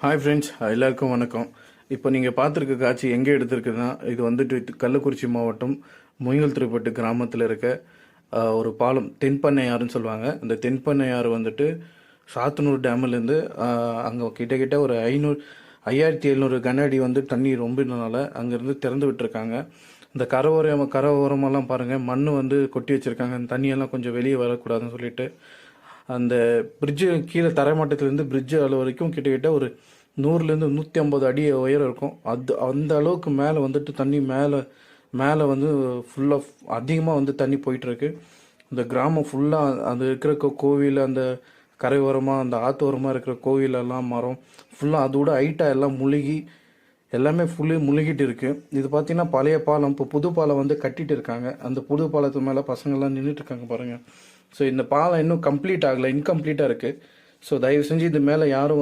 Hi friends, எல்லாருக்கும் வணக்கம். இப்போ நீங்கள் பார்த்துருக்க காட்சி எங்கே எடுத்திருக்குதுன்னா, இது வந்துட்டு கள்ளக்குறிச்சி மாவட்டம் முயங்கல்திருப்பட்டு கிராமத்தில் இருக்க ஒரு பாலம் தென்பண்ணையாறுன்னு சொல்லுவாங்க. அந்த தென்பண்ணையாறு வந்துட்டு சாத்தனூர் டேம்லேருந்து அங்கே கிட்டக்கிட்ட ஒரு 5700 கன அடி வந்து தண்ணி ரொம்பினால அங்கேருந்து திறந்து விட்டுருக்காங்க. இந்த கரை ஓரமெல்லாம் பாருங்கள், மண் வந்து கொட்டி வச்சுருக்காங்க. அந்த தண்ணியெல்லாம் கொஞ்சம் வெளியே வரக்கூடாதுன்னு சொல்லிட்டு அந்த பிரிட்ஜு கீழே தரைமட்டத்திலேருந்து பிரிட்ஜு அளவு வரைக்கும் கிட்டக்கிட்ட ஒரு 100லேருந்து 150 அடி உயரம் இருக்கும். அந்த அளவுக்கு மேலே வந்துட்டு தண்ணி மேலே வந்து ஃபுல்லாக அதிகமாக வந்து தண்ணி போயிட்டுருக்கு. இந்த கிராமம் ஃபுல்லாக அது இருக்கிற கோவில், அந்த கரையோரமாக அந்த ஆத்தோரமாக இருக்கிற கோவிலெல்லாம் மரம் ஃபுல்லாக அதோட ஹைட்டாக எல்லாம் முழுகி எல்லாமே முழுகிட்டு இருக்குது. இது பார்த்திங்கன்னா பழைய பாலம். இப்போ புது பாலம் வந்து கட்டிட்டு இருக்காங்க. அந்த புது பாலத்து மேலே பசங்கள்லாம் நின்றுட்டுருக்காங்க பாருங்கள். ஸோ இந்த பாலம் இன்னும் கம்ப்ளீட் ஆகலை, இன்கம்ப்ளீட்டாக இருக்குது. ஸோ தயவு செஞ்சு இது மேலே யாரும் வந்து